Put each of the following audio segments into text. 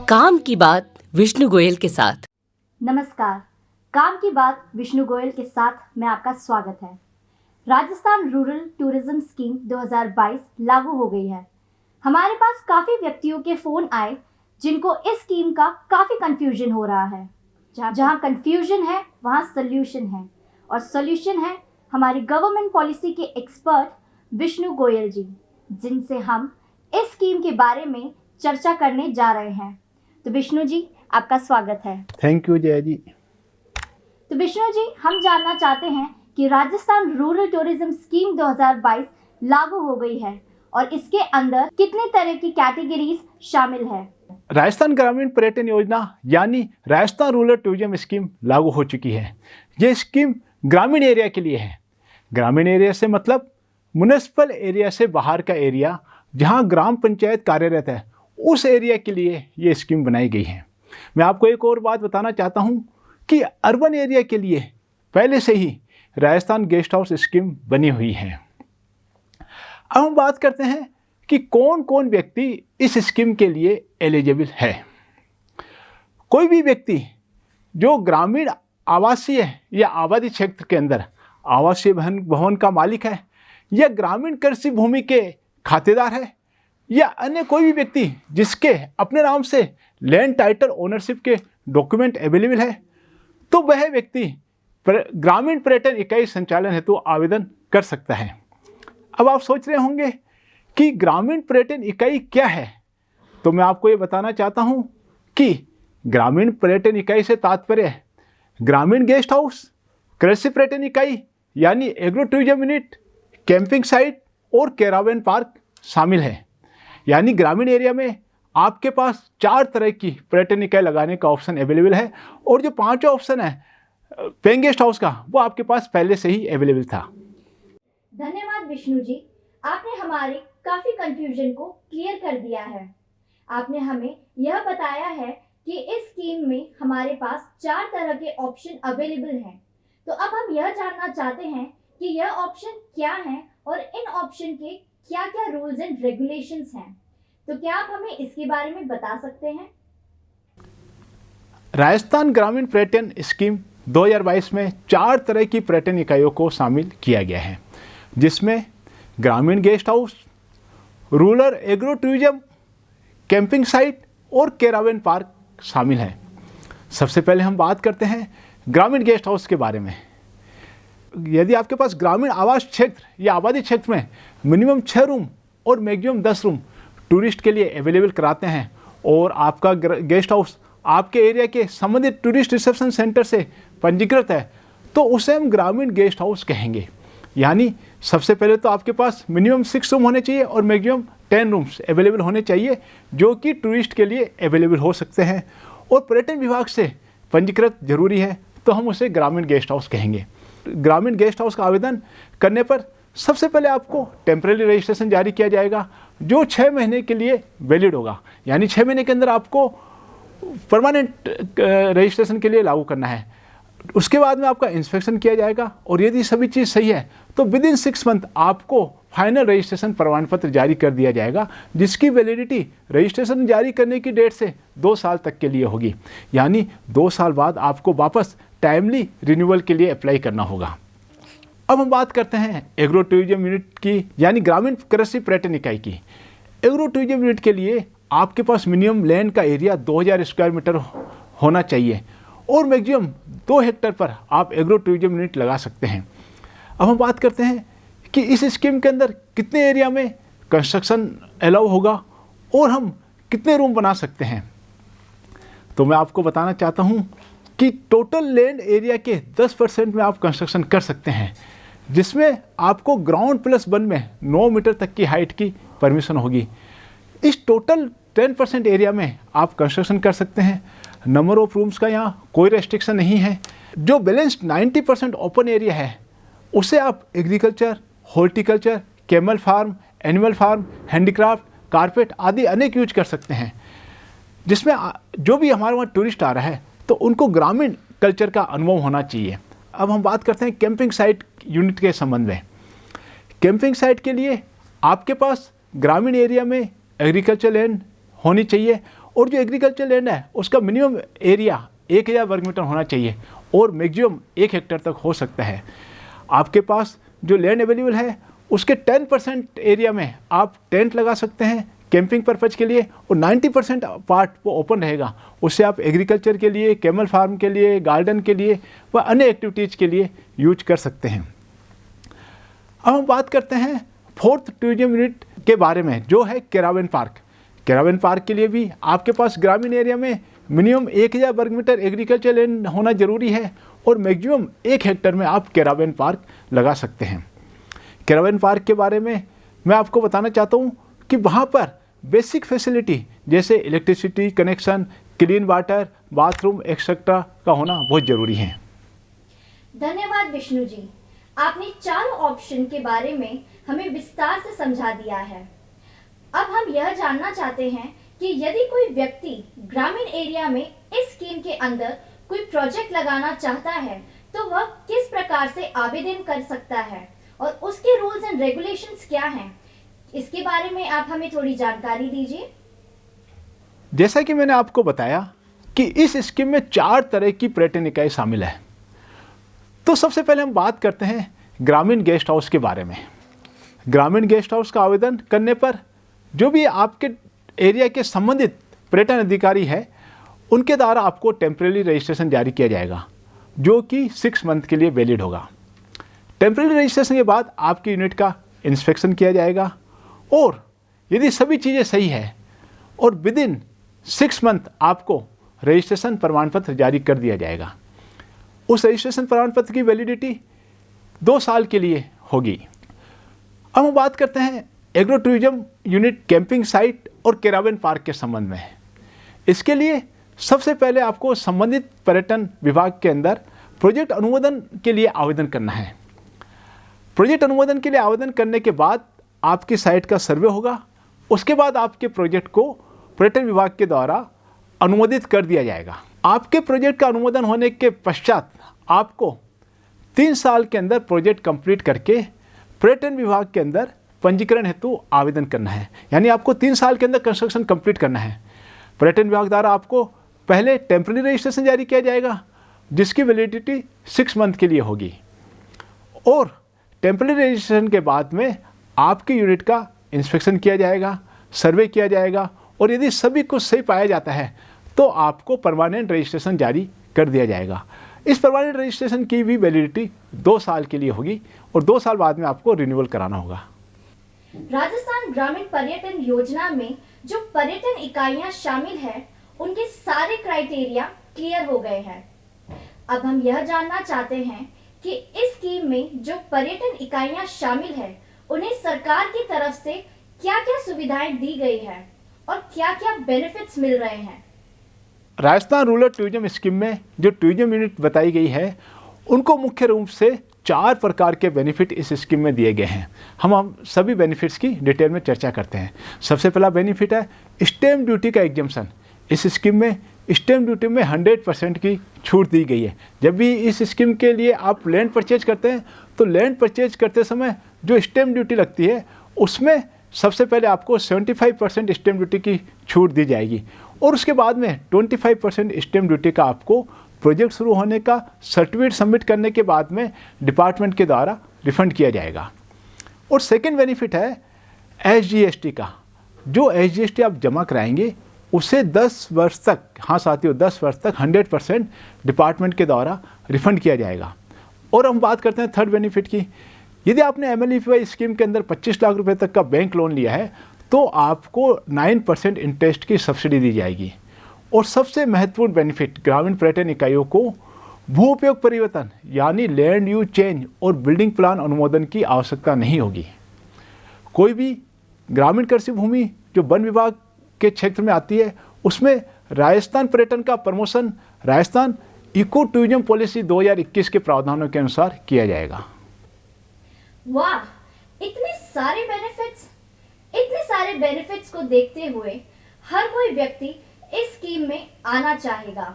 काम की बात विष्णु गोयल के साथ। नमस्कार, काम की बात विष्णु गोयल के साथ में आपका स्वागत है। राजस्थान रूरल टूरिज्म स्कीम 2022 लागू हो गई है। हमारे पास काफ़ी व्यक्तियों के फ़ोन आए जिनको इस स्कीम का काफ़ी कंफ्यूजन हो रहा है। जहाँ कंफ्यूजन है वहाँ सोल्यूशन है, और सोल्यूशन है हमारी गवर्नमेंट पॉलिसी के एक्सपर्ट विष्णु गोयल जी, जिनसे हम इस स्कीम के बारे में चर्चा करने जा रहे हैं। तो विष्णु जी, आपका स्वागत है। थैंक यू जया जी। तो विष्णु जी, हम जानना चाहते हैं कि राजस्थान रूरल टूरिज्म स्कीम 2022 लागू हो गई है और इसके अंदर कितने तरह की कैटेगरीज शामिल है। राजस्थान ग्रामीण पर्यटन योजना यानी राजस्थान रूरल टूरिज्म स्कीम लागू हो चुकी है। ये स्कीम ग्रामीण एरिया के लिए है। ग्रामीण एरिया से मतलब म्युनिसिपल एरिया से बाहर का एरिया जहाँ ग्राम पंचायत कार्यरत है, उस एरिया के लिए ये स्कीम बनाई गई है। मैं आपको एक और बात बताना चाहता हूँ कि अर्बन एरिया के लिए पहले से ही राजस्थान गेस्ट हाउस स्कीम बनी हुई है। अब हम बात करते हैं कि कौन कौन व्यक्ति इस स्कीम के लिए एलिजिबल है। कोई भी व्यक्ति जो ग्रामीण आवासीय या आबादी क्षेत्र के अंदर आवासीय भवन का मालिक है, या ग्रामीण कृषि भूमि के खातेदार है, या अन्य कोई भी व्यक्ति जिसके अपने नाम से लैंड टाइटल ओनरशिप के डॉक्यूमेंट अवेलेबल है, तो वह व्यक्ति ग्रामीण पर्यटन इकाई संचालन हेतु आवेदन कर सकता है। अब आप सोच रहे होंगे कि ग्रामीण पर्यटन इकाई क्या है, तो मैं आपको ये बताना चाहता हूँ कि ग्रामीण पर्यटन इकाई से तात्पर्य ग्रामीण गेस्ट हाउस, कृषि पर्यटन इकाई यानी agro tourism unit, camping site और कैरावेन पार्क शामिल है। यानी ग्रामीण एरिया में आपके पास 4 तरह की पर्यटन इकाई लगाने का ऑप्शन अवेलेबल है, और जो 5वां ऑप्शन है पेइंग गेस्ट हाउस का, वो आपके पास पहले से ही अवेलेबल था। धन्यवाद विष्णु जी, आपने हमारे काफी कंफ्यूजन को क्लियर कर दिया है। आपने हमें यह बताया है कि इस स्कीम में हमारे पास 4 तरह के ऑप्शन अवेलेबल हैं। तो अब हम यह जानना चाहते हैं कि यह ऑप्शन क्या हैं और इन ऑप्शन के क्या क्या रूल्स एंड रेगुलेशंस हैं। तो क्या आप हमें इसके बारे में बता सकते हैं? राजस्थान ग्रामीण पर्यटन स्कीम 2022 में 4 तरह की पर्यटन इकाइयों को शामिल किया गया है, जिसमें ग्रामीण guest house, rural agro tourism, camping site और कैरावेन पार्क शामिल है। सबसे पहले हम बात करते हैं ग्रामीण गेस्ट हाउस के बारे में। यदि आपके पास ग्रामीण आवास क्षेत्र या आबादी क्षेत्र में मिनिमम 6 रूम और मैक्सिमम 10 रूम टूरिस्ट के लिए अवेलेबल कराते हैं, और आपका गेस्ट हाउस आपके एरिया के संबंधित टूरिस्ट रिसेप्शन सेंटर से पंजीकृत है, तो उसे हम ग्रामीण गेस्ट हाउस कहेंगे। यानी सबसे पहले तो आपके पास मिनिमम 6 रूम होने चाहिए और मैक्सिमम 10 रूम्स अवेलेबल होने चाहिए, जो कि टूरिस्ट के लिए अवेलेबल हो सकते हैं, और पर्यटन विभाग से पंजीकृत जरूरी है, तो हम उसे ग्रामीण गेस्ट हाउस कहेंगे। ग्रामीण गेस्ट हाउस का आवेदन करने पर सबसे पहले आपको टेम्परेरी रजिस्ट्रेशन जारी किया जाएगा, जो 6 महीने के लिए वैलिड होगा। यानी 6 महीने के अंदर आपको परमानेंट रजिस्ट्रेशन के लिए लागू करना है। उसके बाद में आपका इंस्पेक्शन किया जाएगा, और यदि सभी चीज़ सही है तो विद इन 6 मंथ आपको फाइनल रजिस्ट्रेशन प्रमाण पत्र जारी कर दिया जाएगा, जिसकी वैलिडिटी रजिस्ट्रेशन जारी करने की डेट से 2 साल तक के लिए होगी। यानी 2 साल बाद आपको वापस टाइमली रिन्यूअल के लिए अप्लाई करना होगा। अब हम बात करते हैं एग्रो टूरिज्म यूनिट की, यानी ग्रामीण कृषि पर्यटन इकाई की। एग्रो टूरिज्म यूनिट के लिए आपके पास मिनिमम लैंड का एरिया 2000 स्क्वायर मीटर होना चाहिए, और मैक्सिमम 2 हेक्टेयर पर आप एग्रो टूरिज्म यूनिट लगा सकते हैं। अब हम बात करते हैं कि इस स्कीम के अंदर कितने एरिया में कंस्ट्रक्शन अलाउ होगा और हम कितने रूम बना सकते हैं। तो मैं आपको बताना चाहता हूँ कि टोटल लैंड एरिया के 10% में आप कंस्ट्रक्शन कर सकते हैं, जिसमें आपको ग्राउंड प्लस 1 में 9 मीटर तक की हाइट की परमिशन होगी। इस टोटल 10% एरिया में आप कंस्ट्रक्शन कर सकते हैं। नंबर ऑफ रूम्स का यहाँ कोई रेस्ट्रिक्शन नहीं है। जो बैलेंस्ड 90% ओपन एरिया है, उसे आप agriculture, horticulture, camel farm, animal farm, handicraft, carpet आदि अनेक यूज कर सकते हैं, जिसमें जो भी हमारे वहाँ टूरिस्ट आ रहा है तो उनको ग्रामीण कल्चर का अनुभव होना चाहिए। अब हम बात करते हैं कैंपिंग साइट यूनिट के संबंध में। कैंपिंग साइट के लिए आपके पास ग्रामीण एरिया में एग्रीकल्चर लैंड होनी चाहिए, और जो एग्रीकल्चर लैंड है उसका मिनिमम एरिया 1000 वर्ग मीटर होना चाहिए और मैक्सिमम 1 हेक्टेयर तक हो सकता है। आपके पास जो लैंड अवेलेबल है उसके 10% एरिया में आप टेंट लगा सकते हैं कैंपिंग पर्पज़ के लिए, और 90% पार्ट वो ओपन रहेगा। उससे आप एग्रीकल्चर के लिए, कैमल फार्म के लिए, गार्डन के लिए व अन्य एक्टिविटीज़ के लिए यूज कर सकते हैं। अब हम बात करते हैं 4th टूरिज्म यूनिट के बारे में, जो है कैरावन पार्क। कैरावन पार्क के लिए भी आपके पास ग्रामीण एरिया में मिनिमम 1000 वर्ग मीटर एग्रीकल्चर लैंड होना जरूरी है और मैक्सिमम 1 हेक्टेयर में आप कैरावन पार्क लगा सकते हैं। कैरावन पार्क के बारे में मैं आपको बताना चाहता हूँ कि वहाँ पर बेसिक फैसिलिटी जैसे electricity connection, clean water, bathroom etcetera का होना बहुत ज़रूरी है। धन्यवाद विष्णु जी, आपने चारों ऑप्शन के बारे में हमें विस्तार से समझा दिया है। अब हम यह जानना चाहते हैं कि यदि कोई व्यक्ति ग्रामीण एरिया में इस स्कीम के अंदर कोई प्रोजेक्ट लगाना चाहता है तो वह किस प्रकार से आवेदन कर सकता है और उसके रूल्स एंड रेगुलेशंस क्या हैं, इसके बारे में आप हमें थोड़ी जानकारी दीजिए। जैसा कि मैंने आपको बताया कि इस स्कीम में 4 तरह की पर्यटन इकाई शामिल है। तो सबसे पहले हम बात करते हैं ग्रामीण गेस्ट हाउस के बारे में। ग्रामीण गेस्ट हाउस का आवेदन करने पर जो भी आपके एरिया के संबंधित पर्यटन अधिकारी है उनके द्वारा आपको टेम्परेरी रजिस्ट्रेशन जारी किया जाएगा, जो कि 6 मंथ के लिए वैलिड होगा। टेम्परेरी रजिस्ट्रेशन के बाद आपकी यूनिट का इंस्पेक्शन किया जाएगा और यदि सभी चीज़ें सही है और विदिन 6 मंथ आपको रजिस्ट्रेशन प्रमाण पत्र जारी कर दिया जाएगा। उस रजिस्ट्रेशन प्रमाण पत्र की वैलिडिटी 2 साल के लिए होगी। अब हम बात करते हैं agro tourism unit camping site और कैरावन पार्क के संबंध में। इसके लिए सबसे पहले आपको संबंधित पर्यटन विभाग के अंदर प्रोजेक्ट अनुमोदन के लिए आवेदन करना है। प्रोजेक्ट अनुमोदन के लिए आवेदन करने के बाद आपकी साइट का सर्वे होगा। उसके बाद आपके प्रोजेक्ट को पर्यटन विभाग के द्वारा अनुमोदित कर दिया जाएगा। आपके प्रोजेक्ट का अनुमोदन होने के पश्चात आपको 3 साल के अंदर प्रोजेक्ट कंप्लीट करके पर्यटन विभाग के अंदर पंजीकरण हेतु आवेदन करना है। यानी आपको 3 साल के अंदर कंस्ट्रक्शन कंप्लीट करना है। पर्यटन विभाग द्वारा आपको पहले टेम्परेरी रजिस्ट्रेशन जारी किया जाएगा जिसकी वैलिडिटी 6 मंथ के लिए होगी और टेम्परेरी रजिस्ट्रेशन के बाद में आपकी यूनिट का इंस्पेक्शन किया जाएगा, सर्वे किया जाएगा और यदि सभी कुछ सही पाया जाता है तो आपको परमानेंट रजिस्ट्रेशन जारी कर दिया जाएगा। इस परमानेंट रजिस्ट्रेशन की भी वैलिडिटी 2 साल के लिए होगी और 2 साल बाद में आपको रिन्यूअल कराना होगा। राजस्थान ग्रामीण पर्यटन योजना में जो पर्यटन इकाइयां शामिल हैं, उनके सारे क्राइटेरिया क्लियर हो गए हैं। अब हम यह जानना चाहते हैं कि इस स्कीम में जो पर्यटन इकाइयां शामिल हैं, उन्हें सरकार की तरफ से क्या-क्या सुविधाएं दी गई है और क्या-क्या बेनिफिट्स मिल रहे हैं। राजस्थान रूरल टूरिज्म स्कीम में जो टूरिज्म यूनिट बताई गई है उनको मुख्य रूप से 4 प्रकार के बेनिफिट इस स्कीम में दिए गए हैं। हम सभी बेनिफिट्स की डिटेल में चर्चा करते हैं। सबसे पहला बेनिफिट है स्टैम्प ड्यूटी का एग्जम्पशन। इस स्कीम में स्टैम्प ड्यूटी में 100% की छूट दी गई है। जब भी इस स्कीम के लिए आप लैंड परचेज करते हैं तो लैंड परचेज करते समय जो स्टैम्प ड्यूटी लगती है उसमें सबसे पहले आपको 75% स्टैम्प ड्यूटी की छूट दी जाएगी और उसके बाद में 25% स्टैम्प ड्यूटी का आपको प्रोजेक्ट शुरू होने का सर्टिफिकेट सबमिट करने के बाद में डिपार्टमेंट के द्वारा रिफंड किया जाएगा। और सेकेंड बेनिफिट है SGST का। जो SGST आप जमा कराएंगे उसे 10 वर्ष तक, हाँ साथियों 10 वर्ष तक 100% डिपार्टमेंट के द्वारा रिफंड किया जाएगा। और हम बात करते हैं थर्ड बेनिफिट की। यदि आपने MLEPY स्कीम के अंदर 25 लाख रुपए तक का बैंक लोन लिया है तो आपको 9% इंटरेस्ट की सब्सिडी दी जाएगी। और सबसे महत्वपूर्ण बेनिफिट, ग्रामीण पर्यटन इकाइयों को भू उपयोग परिवर्तन यानी लैंड यूज चेंज और बिल्डिंग प्लान अनुमोदन की आवश्यकता नहीं होगी। कोई भी ग्रामीण कृषि भूमि जो वन विभाग के क्षेत्र में आती है उसमें राजस्थान पर्यटन का promotion Rajasthan eco tourism policy 2021 के प्रावधानों के अनुसार किया जाएगा। वाह, इतने सारे बेनिफिट्स को देखते हुए हर कोई व्यक्ति इस स्कीम में आना चाहेगा।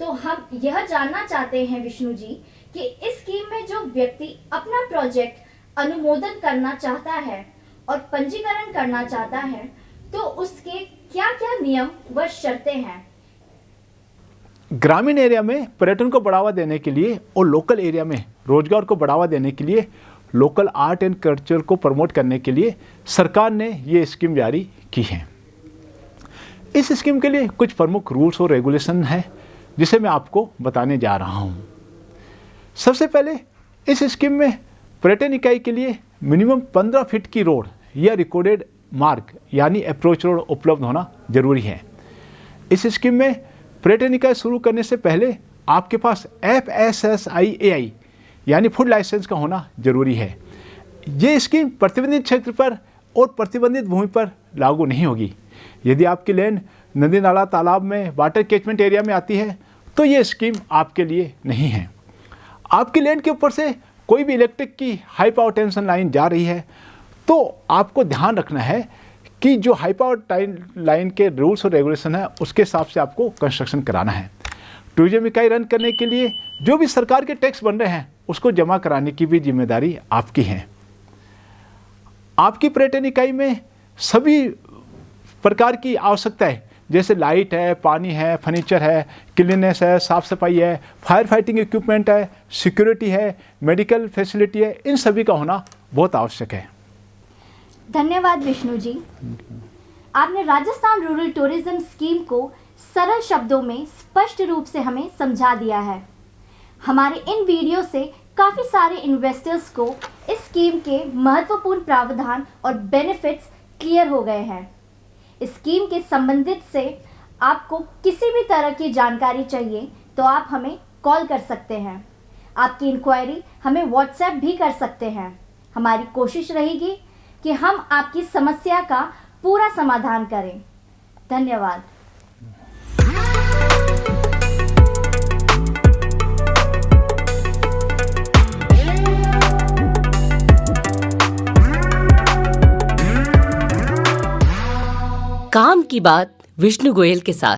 तो हम यह जानना चाहते हैं विष्णु जी कि इस स्कीम में जो व्यक्ति अपना प्रोजेक्ट अनुमोदन करना चाहता है और पंजीकरण करना चाहता है तो उसके क्या क्या नियम व शर्तें हैं? ग्रामीण एरिया में पर्यटन को बढ़ावा देने के लिए और लोकल एरिया में रोजगार को बढ़ावा देने के लिए, लोकल आर्ट एंड कल्चर को प्रमोट करने के लिए सरकार ने ये स्कीम जारी की है। इस स्कीम के लिए कुछ प्रमुख रूल्स और रेगुलेशन हैं जिसे मैं आपको बताने जा रहा हूँ। सबसे पहले इस स्कीम में पर्यटन इकाई के लिए मिनिमम 15 फीट की रोड या रिकॉर्डेड मार्ग यानी अप्रोच रोड उपलब्ध होना जरूरी है। इस स्कीम में पर्यटन इकाई शुरू करने से पहले आपके पास FSSAI यानी फूड लाइसेंस का होना जरूरी है। ये स्कीम प्रतिबंधित क्षेत्र पर और प्रतिबंधित भूमि पर लागू नहीं होगी। यदि आपकी लैंड नदी नाला तालाब में वाटर कैचमेंट एरिया में आती है तो ये स्कीम आपके लिए नहीं है। आपकी लैंड के ऊपर से कोई भी इलेक्ट्रिक की हाई पावर टेंशन लाइन जा रही है तो आपको ध्यान रखना है कि जो हाई पावर लाइन के रूल्स और रेगुलेशन है उसके हिसाब से आपको कंस्ट्रक्शन कराना है। टूरिज्म इकाई रन करने के लिए जो भी सरकार के टैक्स बन रहे हैं उसको जमा कराने की भी जिम्मेदारी आपकी है। आपकी पर्यटन इकाई में सभी प्रकार की आवश्यकताएं जैसे लाइट है, पानी है, फर्नीचर है, क्लीननेस है, साफ सफाई है, फायर फाइटिंग इक्विपमेंट है, सिक्योरिटी है, मेडिकल फैसिलिटी है, इन सभी का होना बहुत आवश्यक है। धन्यवाद विष्णु जी। आपने राजस्थान रूरल टूरिज्म स्कीम को सरल शब्दों में स्पष्ट रूप से हमें समझा दिया है। हमारे इन वीडियो से काफ़ी सारे इन्वेस्टर्स को इस स्कीम के महत्वपूर्ण प्रावधान और बेनिफिट्स क्लियर हो गए हैं। इस स्कीम के संबंधित से आपको किसी भी तरह की जानकारी चाहिए तो आप हमें कॉल कर सकते हैं। आपकी इंक्वायरी हमें व्हाट्सएप भी कर सकते हैं। हमारी कोशिश रहेगी कि हम आपकी समस्या का पूरा समाधान करें। धन्यवाद। काम की बात विष्णु गोयल के साथ।